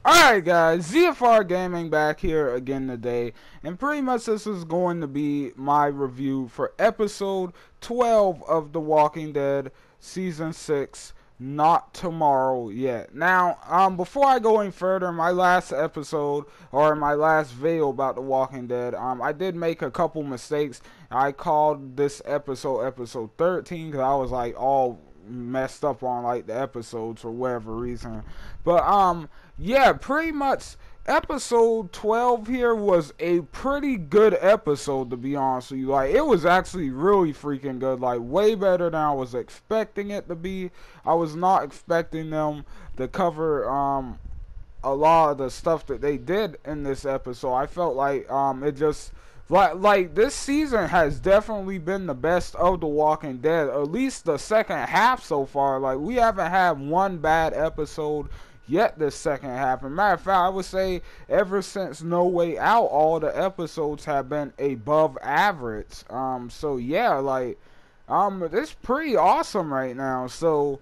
Alright guys, ZFR Gaming back here again today, and pretty much this is going to be my review for episode 12 of The Walking Dead Season 6, Not Tomorrow Yet. Now, before I go any further, in my last episode, or in my last video about The Walking Dead, I did make a couple mistakes. I called this episode 13, because I was like all messed up on like the episodes for whatever reason. But yeah, pretty much episode 12 here was a pretty good episode, to be honest with you. Like, it was actually really freaking good, like way better than I was expecting it to be. I was not expecting them to cover a lot of the stuff that they did in this episode. I felt like it just like this season has definitely been the best of The Walking Dead, at least the second half so far. Like, we haven't had one bad episode yet this second half. As a matter of fact, I would say ever since No Way Out, all the episodes have been above average. So yeah, like it's pretty awesome right now. So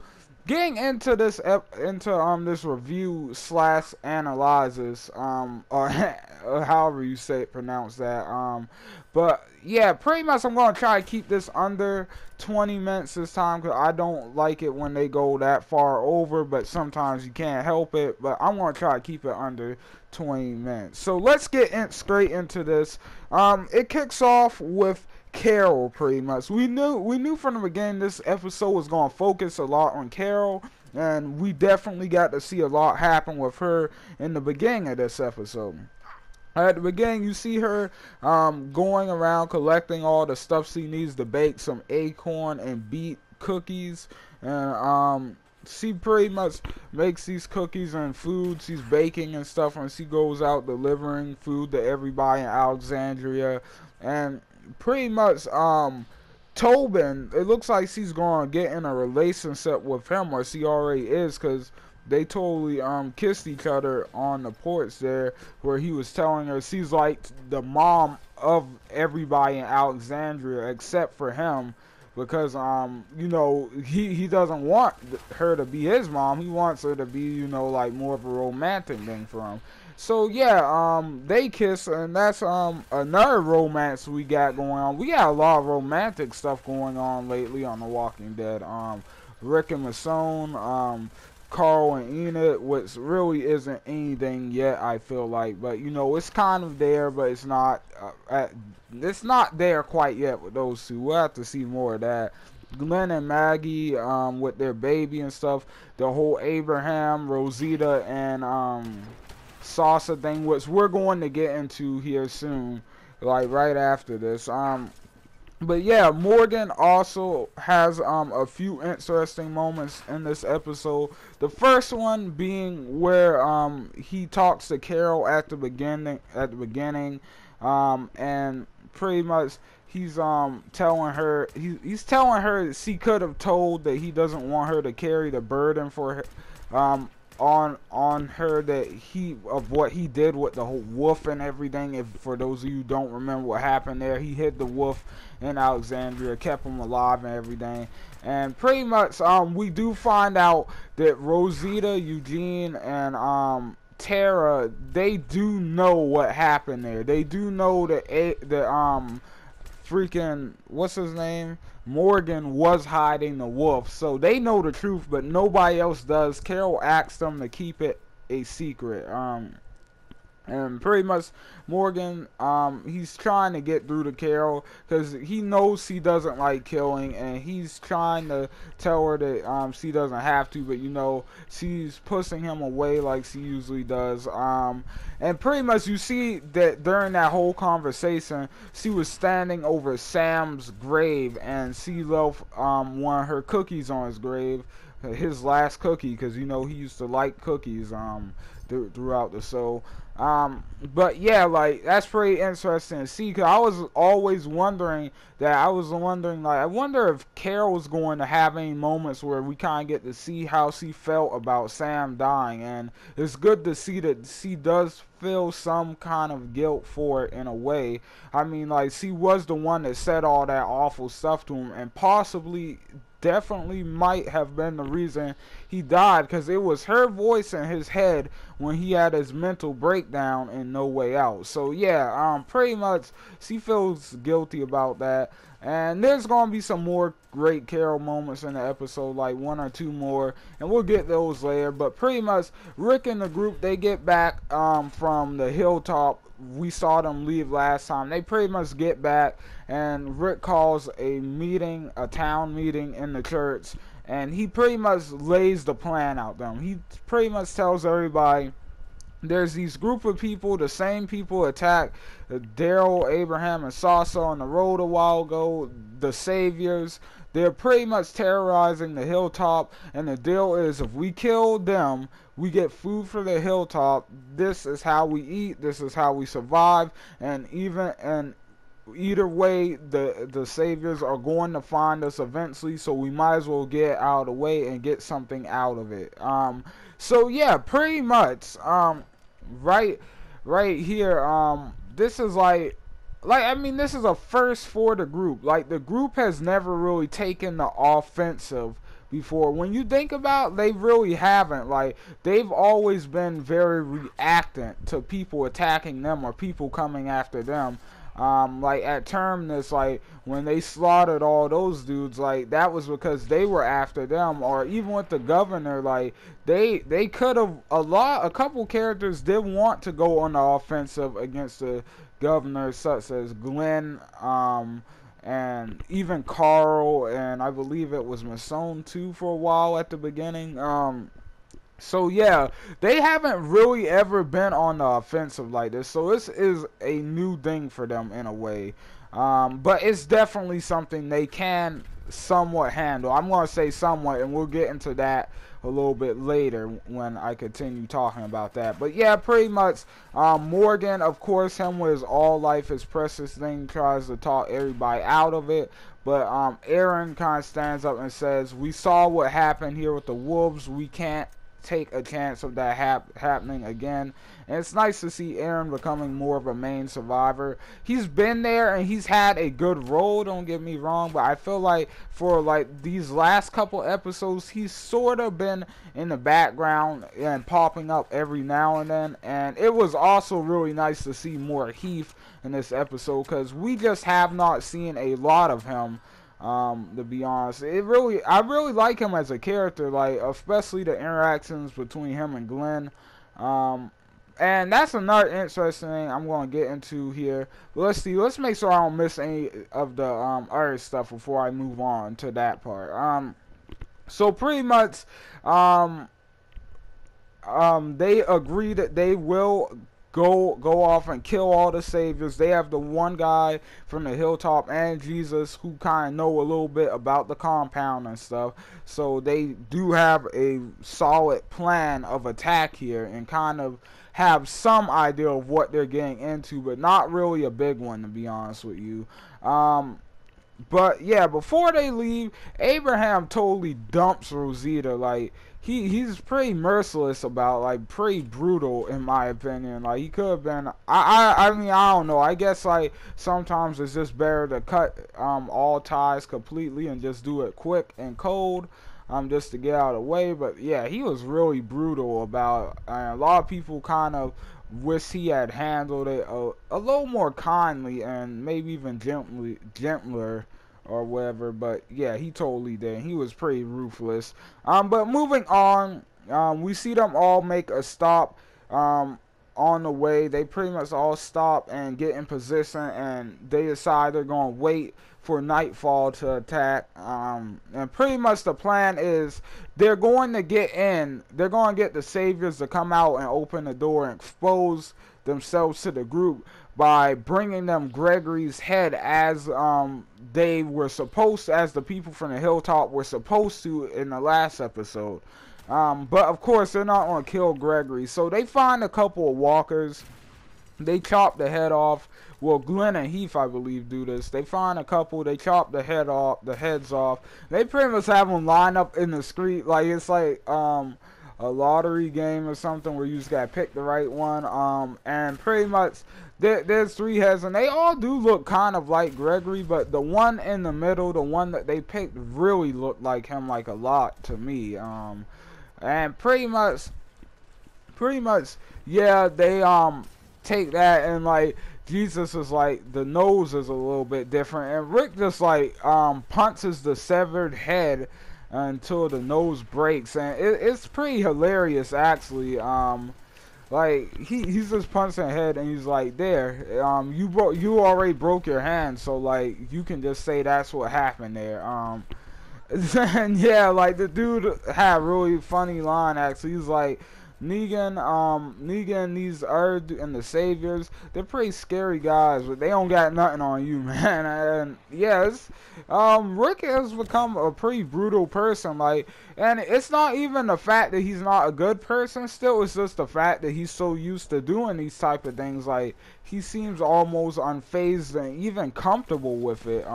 getting into this this review slash analysis, or however you say it, pronounce that, but yeah, pretty much I'm gonna try to keep this under 20 minutes this time, because I don't like it when they go that far over, but sometimes you can't help it. But I'm gonna try to keep it under 20 minutes. So let's get straight into this. It kicks off with Carol. Pretty much we knew from the beginning this episode was going to focus a lot on Carol, and we definitely got to see a lot happen with her in the beginning of this episode. At the beginning, you see her going around collecting all the stuff she needs to bake some acorn and beet cookies, and she pretty much makes these cookies and food she's baking and stuff, and she goes out delivering food to everybody in Alexandria. And pretty much Tobin, it looks like she's gonna get in a relationship with him, or she already is, because they totally kissed each other on the porch there, where he was telling her she's like the mom of everybody in Alexandria except for him, because you know, he doesn't want her to be his mom. He wants her to be, you know, like more of a romantic thing for him. So yeah, they kiss, and that's another romance we got going on. We got a lot of romantic stuff going on lately on The Walking Dead. Rick and Michonne, Carl and Enid, which really isn't anything yet, I feel like, but you know, it's kind of there, but it's not there quite yet with those two. We'll have to see more of that. Glenn and Maggie with their baby and stuff, the whole Abraham, Rosita, and Salsa thing, which we're going to get into here soon, like right after this. But yeah, Morgan also has a few interesting moments in this episode. The first one being where he talks to Carol at the beginning, and pretty much he's telling her he's telling her that she could have told that he doesn't want her to carry the burden for her, on her, that of what he did with the whole wolf and everything. If for those of you who don't remember what happened there, he hid the wolf in Alexandria, kept him alive and everything. And pretty much we do find out that Rosita, Eugene, and Tara, they do know what happened there. They do know that freaking, what's his name, Morgan was hiding the wolf, so they know the truth, but nobody else does. Carol asked them to keep it a secret. And pretty much Morgan, he's trying to get through to Carol, because he knows she doesn't like killing, and he's trying to tell her that she doesn't have to, but you know, she's pushing him away like she usually does. And pretty much you see that during that whole conversation, she was standing over Sam's grave, and she left one of her cookies on his grave, his last cookie, because you know he used to like cookies throughout the show. But yeah, like, that's pretty interesting to see, because I was always wondering like, I wonder if Carol's going to have any moments where we kind of get to see how she felt about Sam dying, and it's good to see that she does feel some kind of guilt for it in a way. I mean, like, she was the one that said all that awful stuff to him, and possibly definitely might have been the reason he died, because it was her voice in his head when he had his mental breakdown in No Way Out. So yeah, pretty much she feels guilty about that. And there's gonna be some more great Carol moments in the episode, like one or two more, and we'll get those later. But pretty much, Rick and the group, they get back from the hilltop. We saw them leave last time. They pretty much get back, and Rick calls a meeting, a town meeting in the church, and he pretty much lays the plan out them. He pretty much tells everybody, there's these group of people, the same people attacked Daryl, Abraham, and Sasha on the road a while ago, the Saviors. They're pretty much terrorizing the hilltop, and the deal is, if we kill them, we get food for the hilltop. This is how we eat, this is how we survive, and either way, the Saviors are going to find us eventually, so we might as well get out of the way and get something out of it. So yeah, pretty much, right here, this is I mean, this is a first for the group. Like, the group has never really taken the offensive before. When you think about it, they really haven't. Like, they've always been very reactant to people attacking them or people coming after them. Like at Terminus, like when they slaughtered all those dudes, like that was because they were after them. Or even with the governor, like they could have, a couple characters did want to go on the offensive against the governor, such as Glenn, and even Carl, and I believe it was Masson too for a while at the beginning. So yeah, they haven't really ever been on the offensive like this. So this is a new thing for them in a way. But it's definitely something they can somewhat handle. I'm going to say somewhat, and we'll get into that a little bit later when I continue talking about that. But yeah, pretty much, Morgan, of course, him with his all life is precious thing, tries to talk everybody out of it. But Aaron kind of stands up and says, we saw what happened here with the wolves. We can't take a chance of that happening again. And it's nice to see Aaron becoming more of a main survivor. He's been there and he's had a good role, don't get me wrong, but I feel like for like these last couple episodes, he's sort of been in the background and popping up every now and then. And it was also really nice to see more Heath in this episode, because we just have not seen a lot of him. To be honest, I really like him as a character, like especially the interactions between him and Glenn. And that's another interesting thing I'm going to get into here. But let's see, let's make sure I don't miss any of the other stuff before I move on to that part. So pretty much, they agree that they will go off and kill all the Saviors. They have the one guy from the hilltop and Jesus who kind of know a little bit about the compound and stuff. So they do have a solid plan of attack here and kind of have some idea of what they're getting into, but not really a big one, to be honest with you. But yeah, before they leave, Abraham totally dumps Rosita. Like, he's pretty merciless about, like, pretty brutal in my opinion. Like, he could have been, I mean, I don't know. I guess, like, sometimes it's just better to cut all ties completely and just do it quick and cold, just to get out of the way. But yeah, he was really brutal about it. A lot of people kind of wish he had handled it a little more kindly and maybe even gentler or whatever. But yeah, he totally did. He was pretty ruthless. But moving on, we see them all make a stop on the way. They pretty much all stop and get in position, and they decide they're going to wait for nightfall to attack. And pretty much the plan is they're going to get in. They're going to get the Saviors to come out and open the door and expose themselves to the group by bringing them Gregory's head, as they were supposed to, as the people from the hilltop were supposed to in the last episode. But of course they're not going to kill Gregory, so they find a couple of walkers. They chop the head off. Well, Glenn and Heath, I believe, do this. They find a couple. They chop the heads off. They pretty much have them line up in the street, like it's like a lottery game or something where you just gotta pick the right one. And pretty much there's 3 heads, and they all do look kind of like Gregory, but the one in the middle, the one that they picked, really looked like him, like a lot to me. And pretty much, yeah, they take that, and like Jesus is like, the nose is a little bit different, and Rick just like punches the severed head until the nose breaks, and it's pretty hilarious actually. Like he's just punching the head, and he's like, there, you already broke your hand, so like you can just say that's what happened there. And yeah, like the dude had a really funny line actually. He's like, Negan, these Earth and the Saviors, they're pretty scary guys, but they don't got nothing on you, man. And yeah, Rick has become a pretty brutal person, like, and it's not even the fact that he's not a good person still, it's just the fact that he's so used to doing these type of things, like, he seems almost unfazed and even comfortable with it.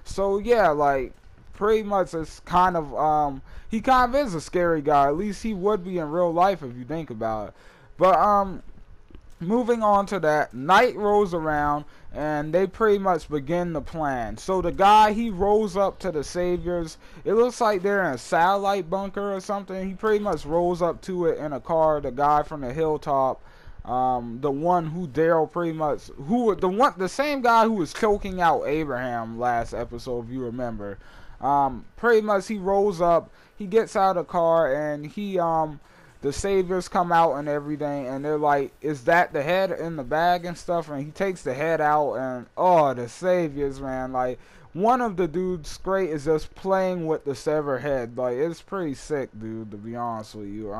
So yeah, like, pretty much it's kind of he kind of is a scary guy. At least he would be in real life if you think about it. But moving on to that, night rolls around and they pretty much begin the plan. So the guy, he rolls up to the Saviors. It looks like they're in a satellite bunker or something. He pretty much rolls up to it in a car. The guy from the hilltop, the one who Daryl pretty much, the same guy who was choking out Abraham last episode, if you remember. Pretty much he rolls up, he gets out of the car, and the Saviors come out and everything, and they're like, is that the head in the bag and stuff? And he takes the head out, and oh, the Saviors, man, like, one of the dudes great is just playing with the severed head. Like, it's pretty sick, dude, to be honest with you.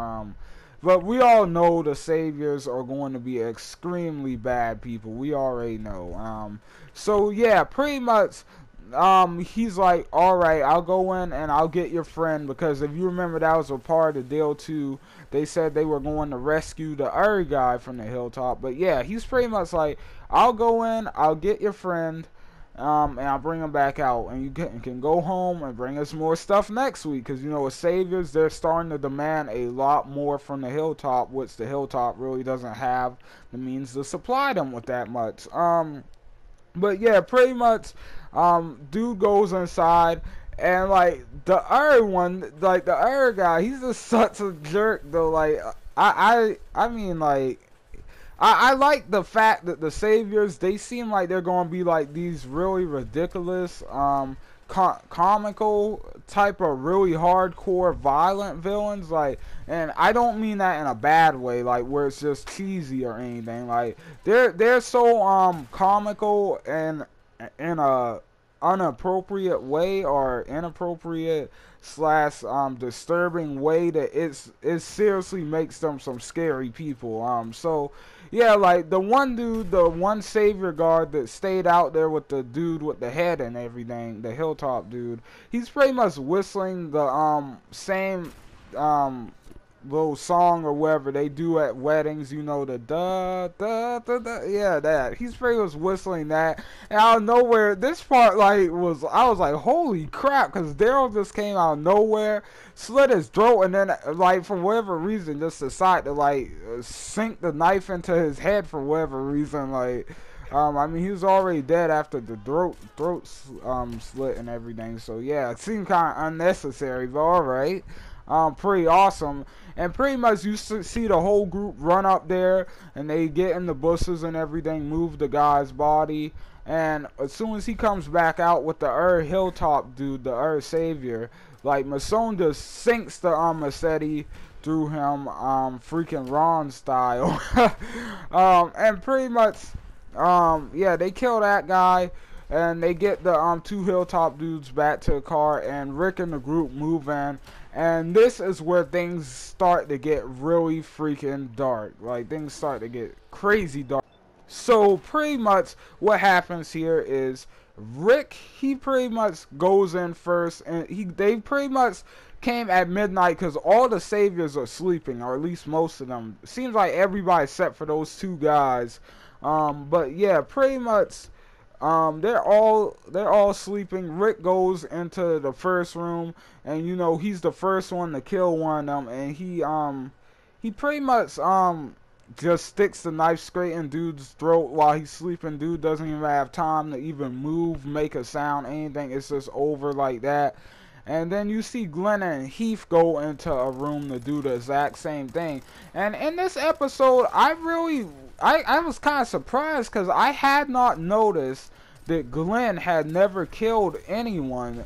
But we all know the Saviors are going to be extremely bad people. We already know. So yeah, pretty much he's like, alright, I'll go in and I'll get your friend, because if you remember, that was a part of the deal too. They said they were going to rescue the other guy from the hilltop. But yeah, he's pretty much like, I'll go in, I'll get your friend, and I'll bring him back out, and you can go home and bring us more stuff next week, because you know, with Saviors, they're starting to demand a lot more from the hilltop, which the hilltop really doesn't have the means to supply them with that much. But yeah, pretty much, dude goes inside, and like the other one, like the other guy, he's just such a jerk though. Like I mean, like I like the fact that the Saviors, they seem like they're gonna be like these really ridiculous, comical type of really hardcore violent villains, like, and I don't mean that in a bad way, like where it's just cheesy or anything. Like they're so comical and in a unappropriate way, or inappropriate slash disturbing way, that it seriously makes them some scary people. So yeah, like the one dude, the one Savior guard that stayed out there with the dude with the head and everything, the hilltop dude, he's pretty much whistling the same little song or whatever they do at weddings, you know, the da da da da, yeah, that. He's pretty much whistling that, and out of nowhere, this part, like, I was like, holy crap, because Daryl just came out of nowhere, slit his throat, and then, like, for whatever reason, just decided to, like, sink the knife into his head for whatever reason. Like, I mean, he was already dead after the throat slit and everything, so yeah, it seemed kind of unnecessary, but alright. Pretty awesome. And pretty much you see the whole group run up there, and they get in the bushes and everything, move the guy's body, and as soon as he comes back out with the hilltop dude, the Savior, like, Masson just sinks the machete through him, freaking Ron style. And pretty much, yeah, they kill that guy, and they get the 2 hilltop dudes back to the car, and Rick and the group move in. And this is where things start to get really freaking dark. Like, things start to get crazy dark. So pretty much what happens here is Rick, he pretty much goes in first, and they pretty much came at midnight because all the Saviors are sleeping, or at least most of them. Seems like everybody except for those 2 guys. But yeah, pretty much they're all sleeping. Rick goes into the first room, and you know he's the first one to kill one of them, and he pretty much just sticks the knife straight in dude's throat while he's sleeping. Dude doesn't even have time to even move, make a sound, anything. It's just over like that. And then you see Glenn and Heath go into a room to do the exact same thing. And in this episode, I was kind of surprised because I had not noticed that Glenn had never killed anyone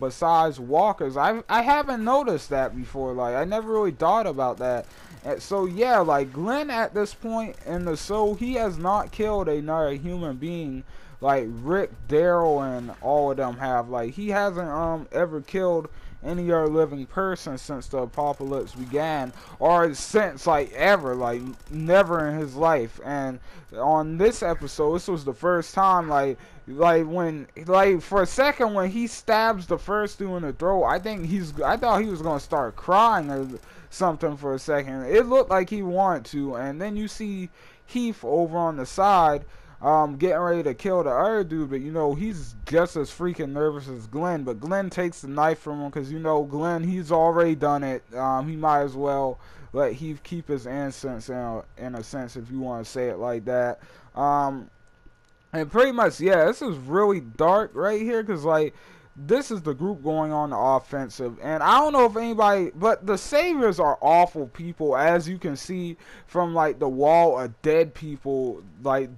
besides walkers. I haven't noticed that before. Like, I never really thought about that. And so yeah, like Glenn at this point in the show, he has not killed another human being like Rick, Daryl, and all of them have. Like, he hasn't ever killed any other living person since the apocalypse began, or since like ever, like never in his life. And on this episode, this was the first time, like when, like for a second when he stabs the first dude in the throat, I thought he was gonna start crying or something for a second. It looked like he wanted to, and then you see Heath over on the side getting ready to kill the other dude, but you know he's just as freaking nervous as Glenn. But Glenn takes the knife from him because you know Glenn, he's already done it. He might as well let Heath keep his innocence in a sense, if you want to say it like that. And pretty much, yeah, this is really dark right here because like this is the group going on the offensive, and I don't know if anybody, but the Saviors are awful people, as you can see from like the wall of dead people. Like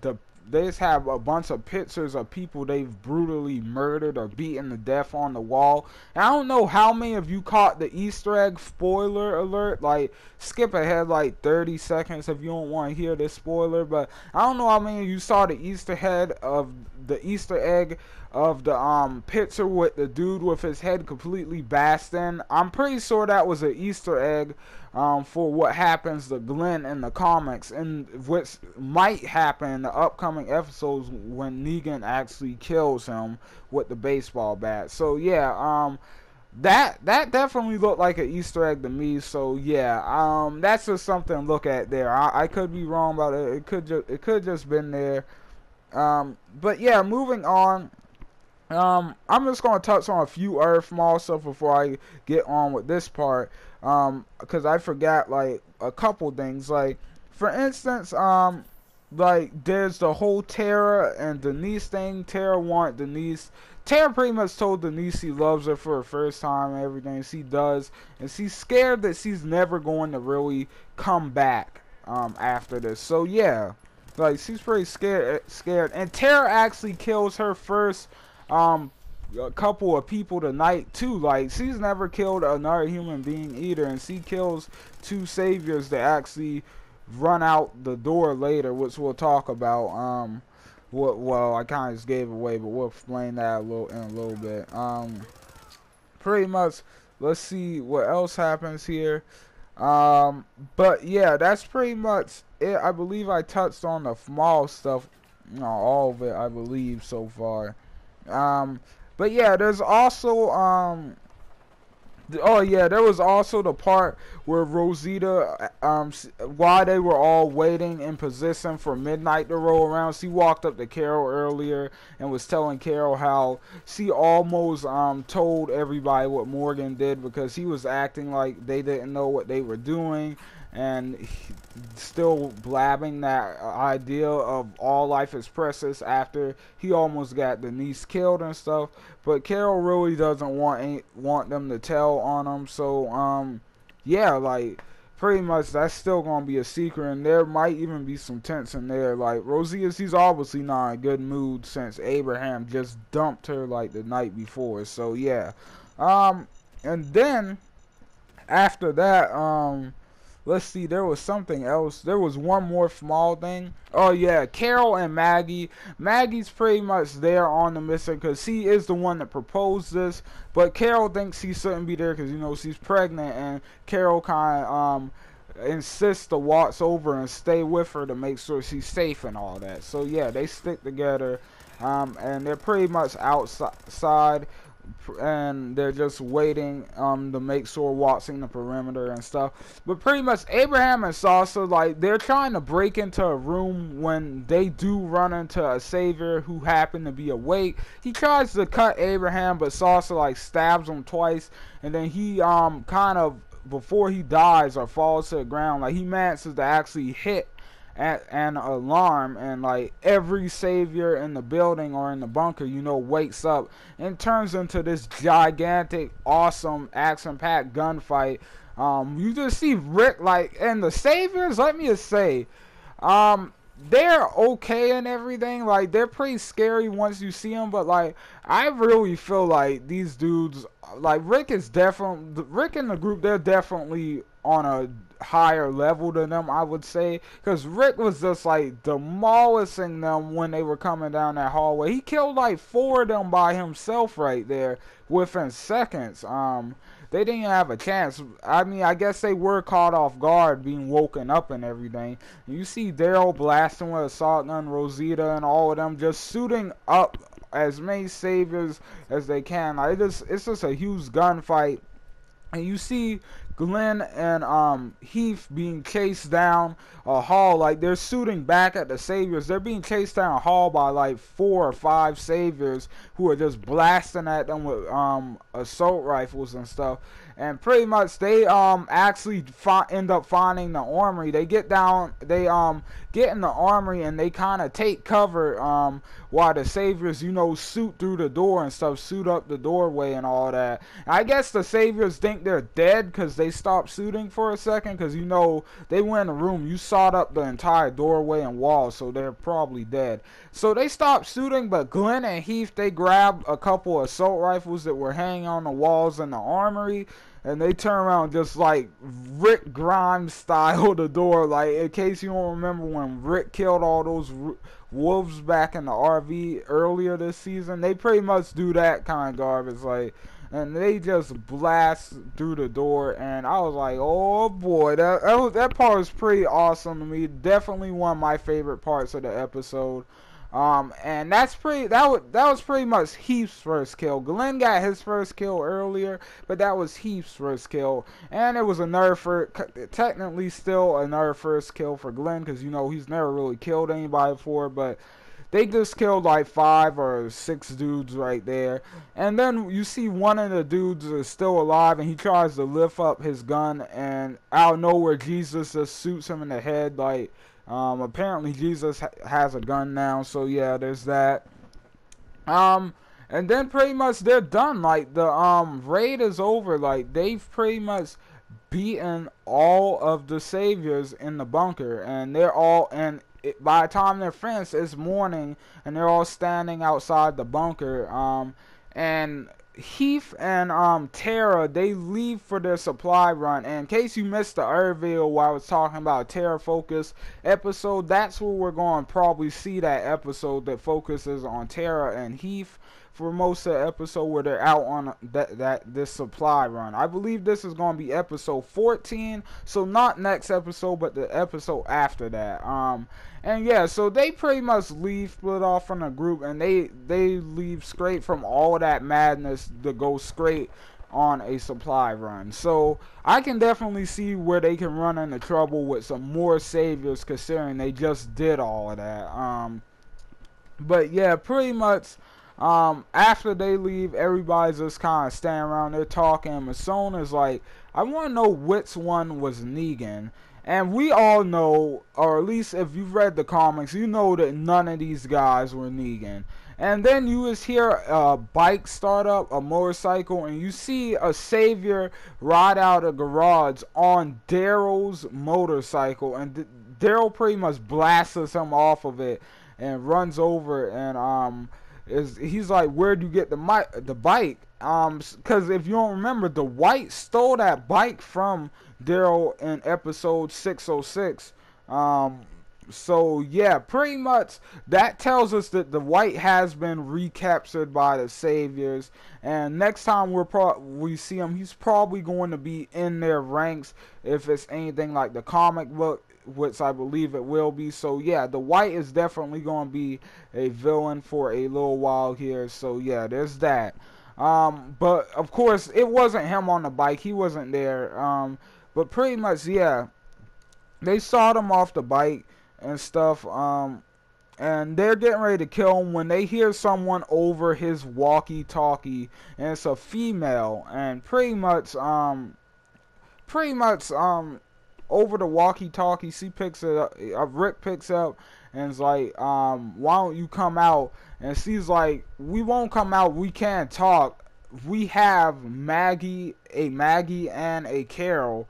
they just have a bunch of pictures of people they've brutally murdered or beaten to death on the wall. And I don't know how many of you caught the Easter egg, spoiler alert. Like, skip ahead like 30 seconds if you don't want to hear this spoiler. But I don't know how many of you saw the Easter egg of the picture with the dude with his head completely bashed in. I'm pretty sure that was an Easter egg for what happens to Glenn in the comics, and which might happen in the upcoming episodes when Negan actually kills him with the baseball bat. So yeah, that definitely looked like an Easter egg to me. So yeah, that's just something to look at there. I could be wrong about it. It could just been there. But yeah, moving on. I'm just going to touch on a few Earth Mall stuff before I get on with this part, because I forgot, like, a couple things. Like, for instance, like, there's the whole Tara and Denise thing. Tara pretty much told Denise he loves her for the first time and everything. She does, and she's scared that she's never going to really come back, after this. So, yeah, like, she's pretty scared, and Tara actually kills her first a couple of people tonight too. Like, she's never killed another human being either, and she kills two saviors that actually run out the door later, which we'll talk about. Well, I kind of just gave away, but we'll explain that in a little bit. Pretty much, let's see what else happens here. But yeah, that's pretty much it. I believe I touched on the small stuff, all of it, I believe, so far. But yeah, there's also there was also the part where Rosita, while they were all waiting in position for midnight to roll around, she walked up to Carol earlier and was telling Carol how she almost told everybody what Morgan did because he was acting like they didn't know what they were doing, and still blabbing that idea of all life is precious after he almost got Denise killed and stuff. But Carol really doesn't want them to tell on him. So yeah, like, pretty much that's still gonna be a secret, and there might even be some tension there. Like, Rosita, she's obviously not in a good mood since Abraham just dumped her like the night before. So yeah, and then after that, let's see, there was something else. There was one more small thing. Oh yeah, Carol and Maggie. Maggie's pretty much there on the mission because she is the one that proposed this. But Carol thinks she shouldn't be there because, you know, she's pregnant. And Carol kind of insists to watch over and stay with her to make sure she's safe and all that. So yeah, they stick together. And they're pretty much outside. and they're just waiting to make sure watching the perimeter and stuff. But pretty much Abraham and Salsa, like, they're trying to break into a room when they do run into a savior who happen to be awake. He tries to cut Abraham, but Salsa like stabs him twice, and then he kind of, before he dies or falls to the ground, like, he manages to actually hit at an alarm, and like every savior in the building or in the bunker, wakes up and turns into this gigantic, awesome, action-packed gunfight. You just see Rick, like, and the saviors, let me just say, they're okay and everything. Like, they're pretty scary once you see them, but like, I really feel like these dudes, like, Rick and the group, they're definitely on a higher level than them, I would say, because Rick was just like demolishing them when they were coming down that hallway. He killed like 4 of them by himself right there within seconds. They didn't have a chance. I mean, I guess they were caught off guard, being woken up and everything. You see Daryl blasting with a shotgun, Rosita and all of them just shooting up as many saviors as they can. Like, it's just a huge gunfight. And you see Glenn and Heath being chased down a hall. Like, they're shooting back at the saviors. They're being chased down a hall by like 4 or 5 saviors who are just blasting at them with assault rifles and stuff. And pretty much they actually end up finding the armory. They get down, they get in the armory, and they kind of take cover while the saviors, shoot through the door and stuff, shoot up the doorway and all that. I guess the saviors think they're dead because they stopped shooting for a second, because they went in the room, you sawed up the entire doorway and wall, so they're probably dead. So they stopped shooting, but Glenn and Heath, they grabbed a couple assault rifles that were hanging on the walls in the armory, and they turn around just like Rick Grimes style the door. Like, in case you don't remember when Rick killed all those wolves back in the RV earlier this season, they pretty much do that kind of garbage. Like, and they just blast through the door, and I was like, oh boy, that part was pretty awesome to me. Definitely one of my favorite parts of the episode. And that was pretty much Heath's first kill. Glenn got his first kill earlier, but that was Heath's first kill, and it was technically still another first kill for Glenn, because he's never really killed anybody before, but they just killed like 5 or 6 dudes right there. And then you see one of the dudes is still alive, and he tries to lift up his gun, and out of nowhere Jesus just shoots him in the head. Like, apparently Jesus has a gun now, so yeah, there's that. And then pretty much they're done. Like, the raid is over. Like, they've pretty much beaten all of the saviors in the bunker, and they're all, and by the time they're finished, it's morning, and they're all standing outside the bunker. And Heath and Tara, they leave for their supply run. And in case you missed the other video where I was talking about Tara Focus episode, that's where we're going to probably see that episode that focuses on Tara and Heath for most of the episode, where they're out on this supply run. I believe this is going to be episode 14, so not next episode, but the episode after that. And yeah, so they pretty much split off from the group, and they leave straight from all of that madness to go straight on a supply run. So I can definitely see where they can run into trouble with some more saviors, considering they just did all of that. But yeah, pretty much after they leave, everybody's just kind of standing around there talking. Masona's like, I want to know which one was Negan. And we all know, or at least if you've read the comics, you know that none of these guys were Negan. And then you just hear a bike start up, a motorcycle, and you see a savior ride out of the garage on Daryl's motorcycle. And Daryl pretty much blasts him off of it and runs over, and he's like, where'd you get the bike? Because if you don't remember, the White stole that bike from Daryl in episode 606. So yeah, pretty much that tells us that the White has been recaptured by the saviors, and next time we see him, he's probably going to be in their ranks if it's anything like the comic book, which I believe it will be. So yeah, the White is definitely going to be a villain for a little while here. So yeah, there's that. But of course, it wasn't him on the bike. He wasn't there. But pretty much, yeah, they sawed him off the bike and stuff. And they're getting ready to kill him when they hear someone over his walkie-talkie, and it's a female. And pretty much over the walkie-talkie, she picks it up. Rick picks up and is like, why don't you come out? And she's like, we won't come out. We can't talk. We have Maggie and a Carol.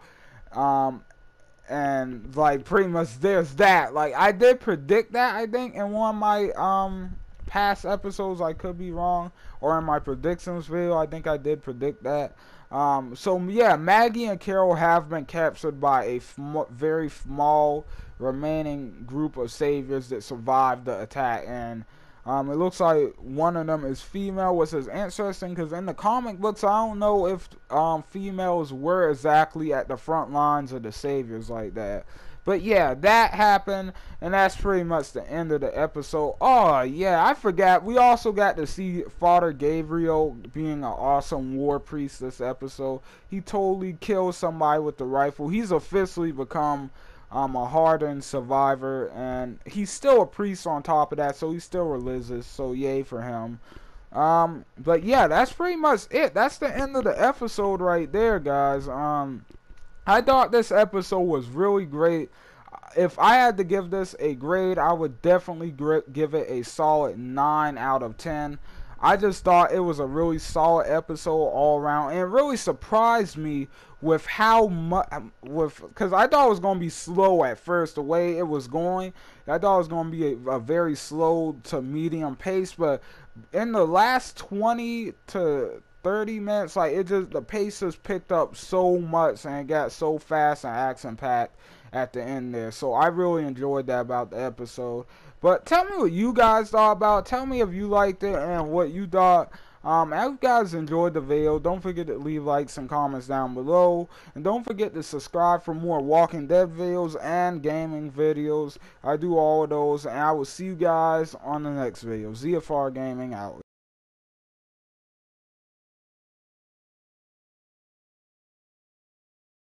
And like pretty much there's that. Like I did predict that, I think, in one of my past episodes. I could be wrong, or in my predictions video, I think I did predict that. So yeah, Maggie and Carol have been captured by a very small remaining group of saviors that survived the attack, and it looks like one of them is female, which is interesting because in the comic books, I don't know if females were exactly at the front lines of the saviors like that. But yeah, that happened, and that's pretty much the end of the episode. Oh yeah, I forgot. We also got to see Father Gabriel being an awesome war priest this episode. He totally killed somebody with the rifle. He's officially become a hardened survivor, and he's still a priest on top of that, so he's still religious, so yay for him. But yeah, that's pretty much it. That's the end of the episode right there, guys. I thought this episode was really great. If I had to give this a grade, I would definitely give it a solid 9 out of 10. I just thought it was a really solid episode all around, and it really surprised me with how much, because I thought it was going to be slow at first, the way it was going. I thought it was going to be a very slow to medium pace, but in the last 20 to 30 minutes, like the pace just picked up so much, and it got so fast and action packed at the end there. So I really enjoyed that about the episode. But tell me what you guys thought about it. Tell me if you liked it and what you thought. If you guys enjoyed the video, don't forget to leave likes and comments down below. And don't forget to subscribe for more Walking Dead videos and gaming videos. I do all of those. And I will see you guys on the next video. ZFR Gaming out.